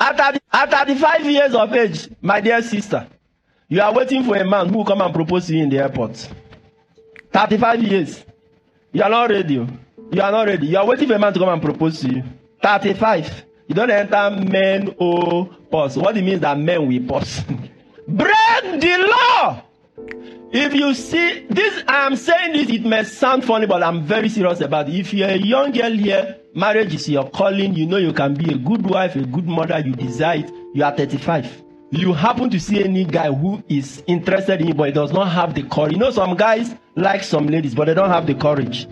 At 35 years of age, my dear sister, you are waiting for a man who will come and propose to you in the airport. 35 years. You are not ready. You are not ready. You are waiting for a man to come and propose to you. 35. You don't enter men or pause. What it means that men will pause. Break the law. If you see this, I am saying this, it may sound funny, but I'm very serious about it. If you're a young girl here, marriage is your calling, you know you can be a good wife, a good mother, you desire it, you are 35. You happen to see any guy who is interested in you, but he does not have the courage. You know, some guys like some ladies, but they don't have the courage.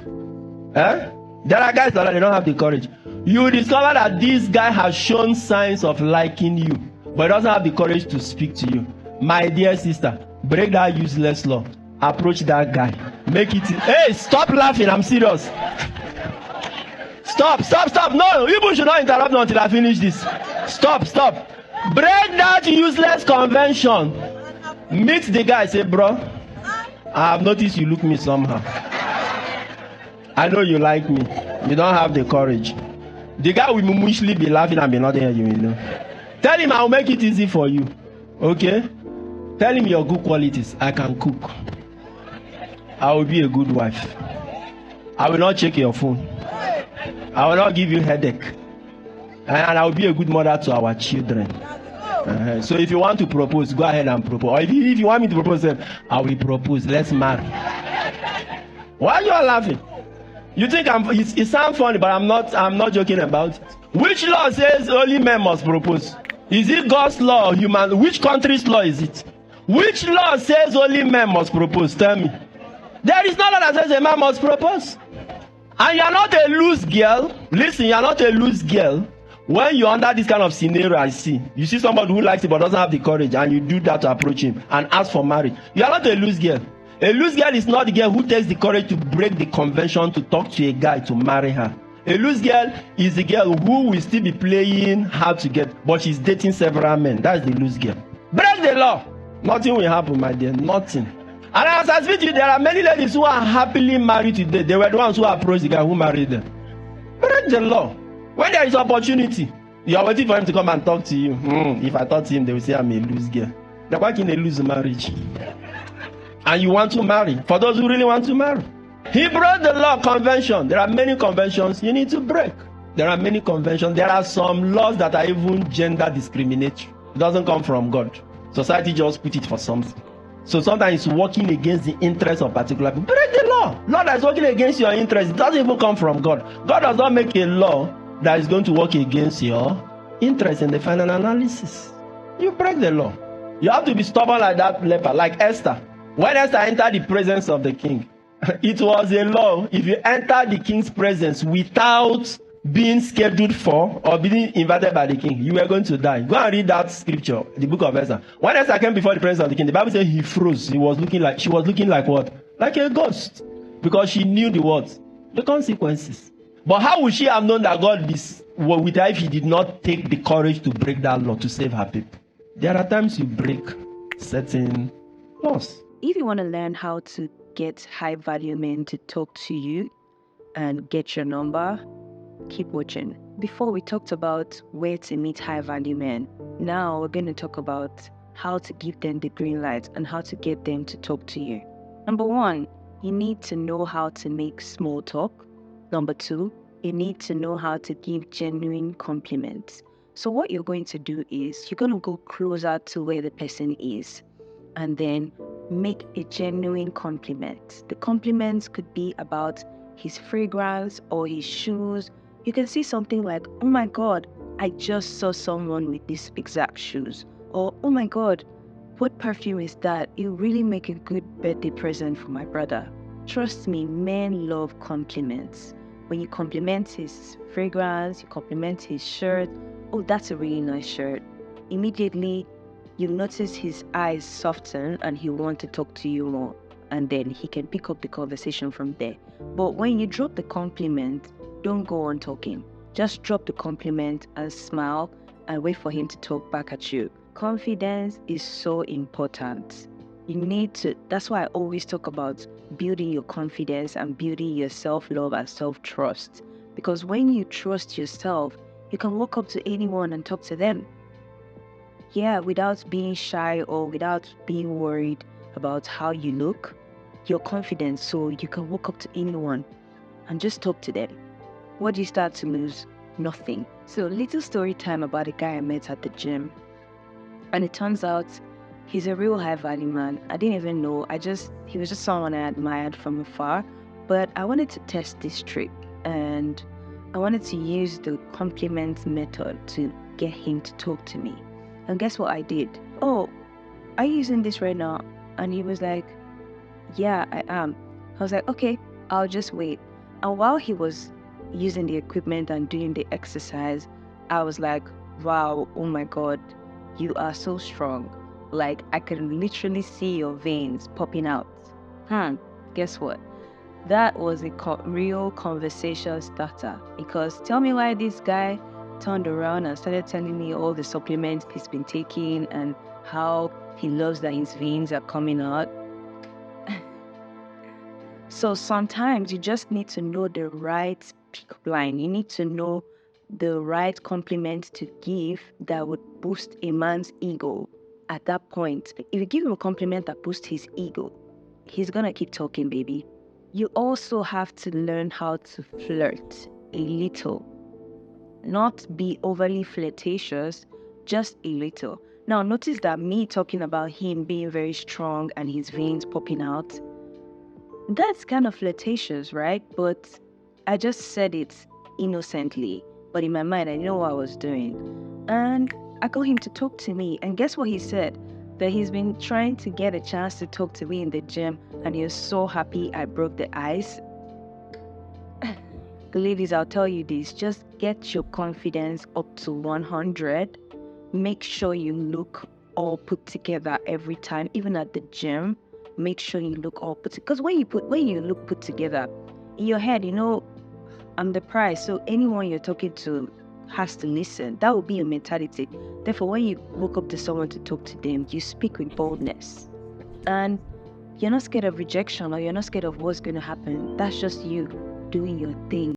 There are guys that they don't have the courage. You discover that this guy has shown signs of liking you, but doesn't have the courage to speak to you. My dear sister, break that useless law. Approach that guy. Make it. Hey, stop laughing. I'm serious. Stop. No, you should not interrupt me until I finish this. Stop. Break that useless convention. Meet the guy. Say, bro, I have noticed you look me somehow. I know you like me. You don't have the courage. The guy will usually be laughing and be not hearing you, you know. Tell him I'll make it easy for you. Okay? Tell him your good qualities. I can cook. I will be a good wife. I will not check your phone. I will not give you headache. And I will be a good mother to our children. So if you want to propose, go ahead and propose. Or if you want me to propose, I will propose. Let's marry. Why are you all laughing? You think it sounds funny, but I'm not joking about it. Which law says only men must propose? Is it God's law or human? Which country's law is it? Which law says only men must propose? Tell me. There is no law that says a man must propose. And you are not a loose girl. Listen, you are not a loose girl. When you're under this kind of scenario, you see somebody who likes it but doesn't have the courage, and you do that to approach him and ask for marriage. You are not a loose girl. A loose girl is not the girl who takes the courage to break the convention to talk to a guy to marry her. A loose girl is the girl who will still be playing hard to get, but she's dating several men. That's the loose girl. Break the law. Nothing will happen, my dear. Nothing. And as I speak to you, there are many ladies who are happily married today. They were the ones who approached the guy who married them. Break the law. When there is opportunity, you are waiting for him to come and talk to you. If I talk to him, they will say I'm a loose girl. They're working a loose marriage. And you want to marry. For those who really want to marry. He broke the law convention. There are many conventions you need to break. There are many conventions. There are some laws that are even gender discriminatory. It doesn't come from God. Society just put it for something. So sometimes it's working against the interests of particular people. Break the law. Law that is working against your interest, it doesn't even come from God. God does not make a law that is going to work against your interest in the final analysis. You break the law. You have to be stubborn like that leper, like Esther. When Esther entered the presence of the king, it was a law. If you enter the king's presence without being scheduled for or being invited by the king, you were going to die. Go and read that scripture, the book of Esther. When Esther came before the presence of the king, the Bible says he froze. She was looking like what? Like a ghost. Because she knew the words, the consequences. But how would she have known that God is with her if he did not take the courage to break that law to save her people? There are times you break certain laws. If you want to learn how to get high value men to talk to you and get your number, keep watching. Before we talked about where to meet high value men, now we're going to talk about how to give them the green light and how to get them to talk to you. Number one, you need to know how to make small talk. Number two, you need to know how to give genuine compliments. So what you're going to do is you're going to go closer to where the person is and then make a genuine compliment. The compliments could be about his fragrance or his shoes. You can see something like, oh my God, I just saw someone with these exact shoes. Or, oh my God, what perfume is that? It really make a good birthday present for my brother. Trust me, men love compliments. When you compliment his fragrance, you compliment his shirt, oh, that's a really nice shirt. Immediately, you notice his eyes soften and he'll want to talk to you more. And then he can pick up the conversation from there. But when you drop the compliment, don't go on talking. Just drop the compliment and smile and wait for him to talk back at you. Confidence is so important. You need to, that's why I always talk about building your confidence and building your self-love and self-trust. Because when you trust yourself, you can walk up to anyone and talk to them. yeah, without being shy or without being worried about how you look, you're confident, so you can walk up to anyone and just talk to them. What do you start to lose? Nothing. So, little story time about a guy I met at the gym. And it turns out he's a real high value man. I didn't even know. He was just someone I admired from afar. But I wanted to test this trick, and I wanted to use the compliment method to get him to talk to me. And guess what I did? Oh, are you using this right now? And he was like, yeah, I am. I was like, okay, I'll just wait. And while he was using the equipment and doing the exercise, I was like, wow, oh my God, you are so strong. Like, I can literally see your veins popping out. Guess what? That was a real conversation starter, because tell me why this guy turned around and started telling me all the supplements he's been taking and how he loves that his veins are coming out. So sometimes you just need to know the right pick line. You need to know the right compliment to give that would boost a man's ego at that point. If you give him a compliment that boosts his ego, he's gonna keep talking, baby. You also have to learn how to flirt a little, not be overly flirtatious, just a little. Now, notice that me talking about him being very strong and his veins popping out, that's kind of flirtatious, right? But I just said it innocently. But in my mind, I know what I was doing. And I got him to talk to me. And guess what he said? That he's been trying to get a chance to talk to me in the gym. And he was so happy I broke the ice. Ladies, I'll tell you this. Just get your confidence up to 100. Make sure you look all put together every time, even at the gym. Make sure you look all put together. Because when you look put together, in your head, I'm the prize. So anyone you're talking to has to listen. That would be your mentality. Therefore, when you walk up to someone to talk to them, you speak with boldness. And you're not scared of rejection, or you're not scared of what's going to happen. That's just you doing your thing.